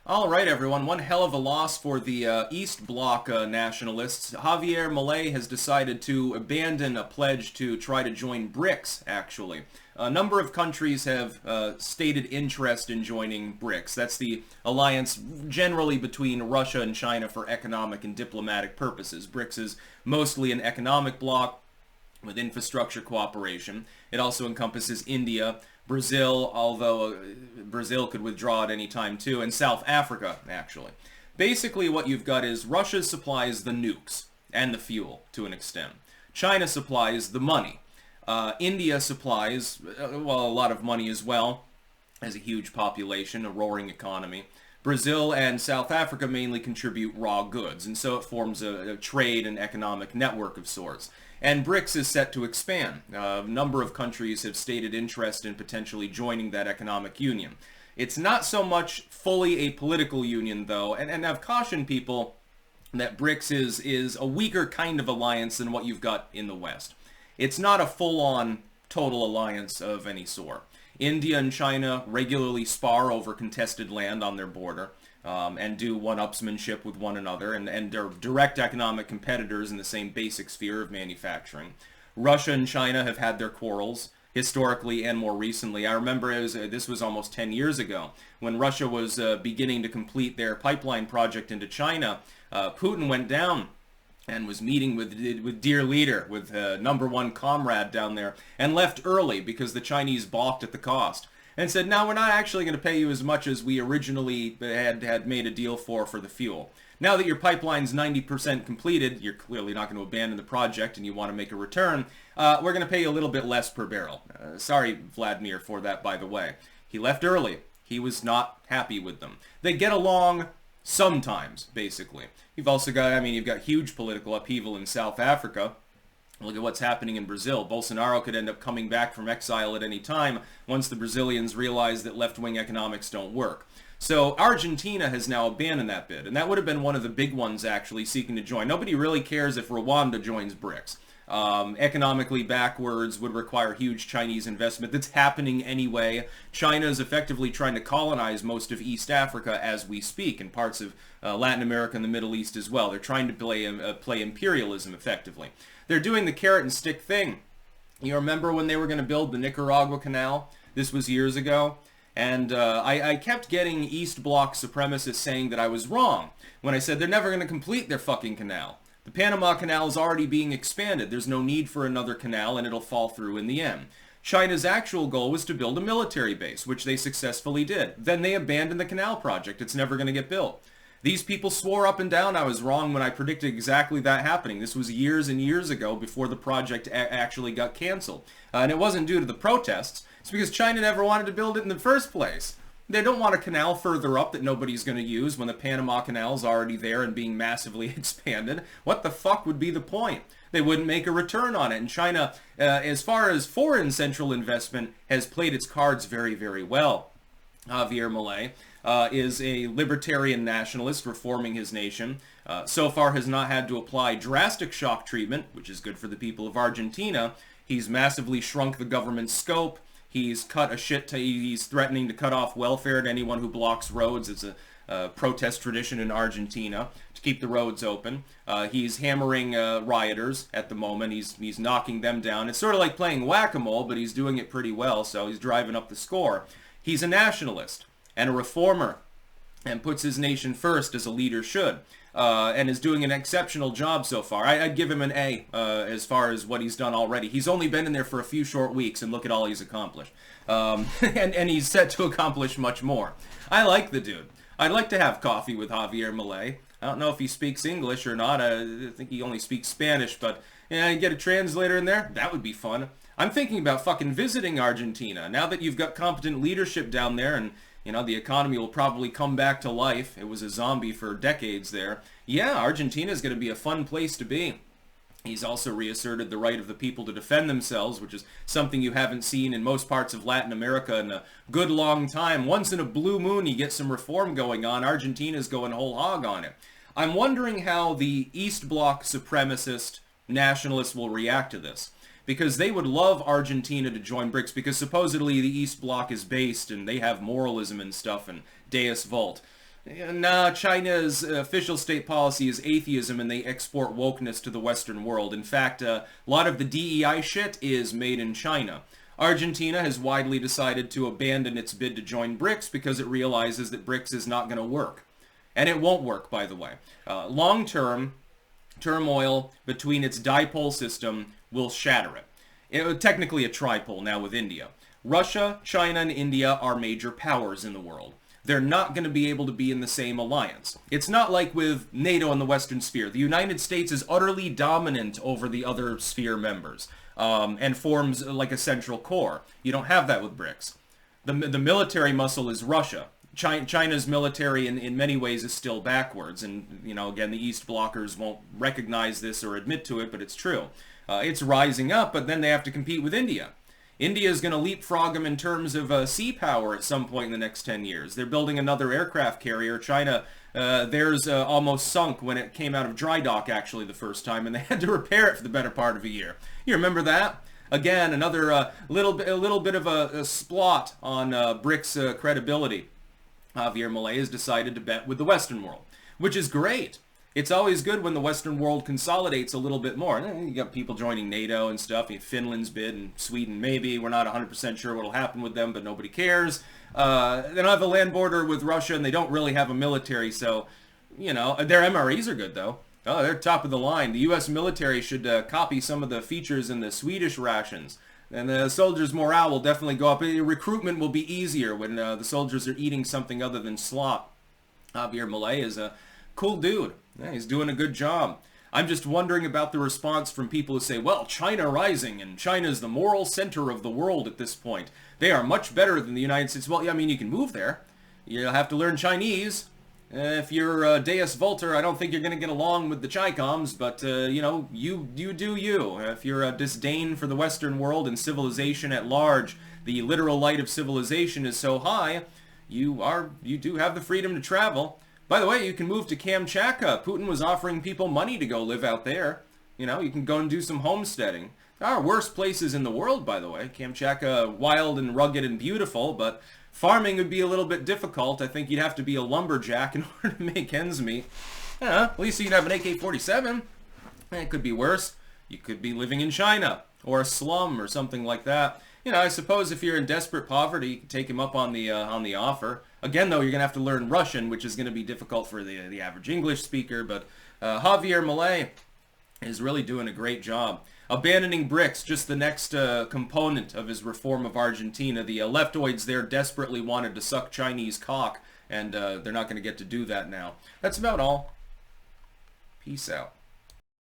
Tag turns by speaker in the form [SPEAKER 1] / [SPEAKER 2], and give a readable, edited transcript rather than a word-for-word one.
[SPEAKER 1] All right, everyone. One hell of a loss for the East Bloc nationalists. Javier Milei has decided to abandon a pledge to try to join BRICS, actually. A number of countries have stated interest in joining BRICS. That's the alliance generally between Russia and China for economic and diplomatic purposes. BRICS is mostly an economic bloc with infrastructure cooperation. It also encompasses India, Brazil, although Brazil could withdraw at any time too, and South Africa, actually. Basically what you've got is Russia supplies the nukes and the fuel to an extent. China supplies the money. India supplies, well, a lot of money as well, has a huge population, a roaring economy. Brazil and South Africa mainly contribute raw goods, and so it forms a trade and economic network of sorts. And BRICS is set to expand. A number of countries have stated interest in potentially joining that economic union. It's not so much fully a political union, though, and I've cautioned people that BRICS is a weaker kind of alliance than what you've got in the West. It's not a full-on total alliance of any sort. India and China regularly spar over contested land on their border and do one-upsmanship with one another, and they're direct economic competitors in the same basic sphere of manufacturing. Russia and China have had their quarrels historically and more recently. I remember this was almost 10 years ago when Russia was beginning to complete their pipeline project into China. Putin went down and was meeting with dear leader, with number one comrade down there, and left early because the Chinese balked at the cost. And said, no, we're not actually going to pay you as much as we originally had made a deal for the fuel. Now that your pipeline's 90% completed, you're clearly not going to abandon the project and you want to make a return, we're going to pay you a little bit less per barrel. Sorry, Vladimir, for that, by the way. He left early. He was not happy with them. They get along sometimes, basically. You've also got, you've got huge political upheaval in South Africa. Look at what's happening in Brazil. Bolsonaro could end up coming back from exile at any time once the Brazilians realize that left-wing economics don't work. So Argentina has now abandoned that bid, and that would have been one of the big ones actually seeking to join. Nobody really cares if Rwanda joins BRICS. Economically backwards, would require huge Chinese investment. That's happening anyway. China is effectively trying to colonize most of East Africa as we speak, and parts of Latin America and the Middle East as well. They're trying to play imperialism effectively. They're doing the carrot and stick thing. You remember when they were going to build the Nicaragua Canal? This was years ago. And I kept getting East Bloc supremacists saying that I was wrong when I said they're never going to complete their fucking canal. The Panama Canal is already being expanded. There's no need for another canal, and it'll fall through in the end. China's actual goal was to build a military base, which they successfully did. Then they abandoned the canal project. It's never going to get built. These people swore up and down I was wrong when I predicted exactly that happening. This was years and years ago before the project actually got canceled. And it wasn't due to the protests. It's because China never wanted to build it in the first place. They don't want a canal further up that nobody's going to use when the Panama Canal is already there and being massively expanded. What the fuck would be the point? They wouldn't make a return on it. And China, as far as foreign central investment, has played its cards very, very well. Javier Milei is a libertarian nationalist reforming his nation. So far has not had to apply drastic shock treatment, which is good for the people of Argentina. He's massively shrunk the government's scope. He's cut a he's threatening to cut off welfare to anyone who blocks roads. It's a protest tradition in Argentina to keep the roads open. He's hammering rioters at the moment. He's knocking them down. It's sort of like playing whack-a-mole, but he's doing it pretty well, so he's driving up the score. He's a nationalist and a reformer and puts his nation first as a leader should, and is doing an exceptional job so far. I'd give him an A as far as what he's done already. He's only been in there for a few short weeks, and look at all he's accomplished. And he's set to accomplish much more. I like the dude. I'd like to have coffee with Javier Milei. I don't know if he speaks English or not. I think he only speaks Spanish, but get a translator in there? That would be fun. I'm thinking about fucking visiting Argentina. Now that you've got competent leadership down there and the economy will probably come back to life. It was a zombie for decades there. Yeah, Argentina is going to be a fun place to be. He's also reasserted the right of the people to defend themselves, which is something you haven't seen in most parts of Latin America in a good long time. Once in a blue moon, you get some reform going on. Argentina's going whole hog on it. I'm wondering how the East Bloc supremacist nationalists will react to this, because they would love Argentina to join BRICS, because supposedly the East Bloc is based and they have moralism and stuff and Deus Vult. No, China's official state policy is atheism, and they export wokeness to the Western world. In fact, a lot of the DEI shit is made in China. Argentina has widely decided to abandon its bid to join BRICS because it realizes that BRICS is not going to work. And it won't work, by the way. Long-term turmoil between its dipole system will shatter it. Technically a tripole now with India. Russia, China, and India are major powers in the world. They're not going to be able to be in the same alliance. It's not like with NATO in the Western Sphere. The United States is utterly dominant over the other sphere members and forms like a central core. You don't have that with BRICS. The military muscle is Russia. China's military in many ways is still backwards. And, you know, again, the East blockers won't recognize this or admit to it, but it's true. It's rising up, but then they have to compete with India. India is going to leapfrog them in terms of sea power at some point in the next 10 years. They're building another aircraft carrier. China, theirs almost sunk when it came out of dry dock, actually, the first time, and they had to repair it for the better part of a year. You remember that? Again, another little bit of a splot on BRICS credibility. Javier Milei has decided to bet with the Western world, which is great. It's always good when the Western world consolidates a little bit more. You got people joining NATO and stuff. Finland's bid and Sweden maybe. We're not 100% sure what will happen with them, but nobody cares. They don't have a land border with Russia, and they don't really have a military, so, you know, their MREs are good, though. Oh, they're top of the line. The U.S. military should copy some of the features in the Swedish rations. And the soldiers' morale will definitely go up. Recruitment will be easier when the soldiers are eating something other than slop. Javier Milei is a cool dude. Yeah, he's doing a good job. I'm just wondering about the response from people who say, well, China rising, and China is the moral center of the world at this point. They are much better than the United States. Well, yeah, I mean, you can move there. You'll have to learn Chinese. If you're Deus Volter, I don't think you're going to get along with the Chicoms, but, you know, you do you. If you're a disdain for the Western world and civilization at large, the literal light of civilization is so high, you do have the freedom to travel. By the way, you can move to Kamchatka. Putin was offering people money to go live out there. You know, you can go and do some homesteading. There are worse places in the world, by the way. Kamchatka, wild and rugged and beautiful, but farming would be a little bit difficult. I think you'd have to be a lumberjack in order to make ends meet. At least you can have an AK-47. It could be worse. You could be living in China or a slum or something like that. You know, I suppose if you're in desperate poverty, you can take him up on the offer. Again, though, you're going to have to learn Russian, which is going to be difficult for the average English speaker. But Javier Milei is really doing a great job. Abandoning BRICS, just the next component of his reform of Argentina. The leftoids there desperately wanted to suck Chinese cock, and they're not going to get to do that now. That's about all. Peace out.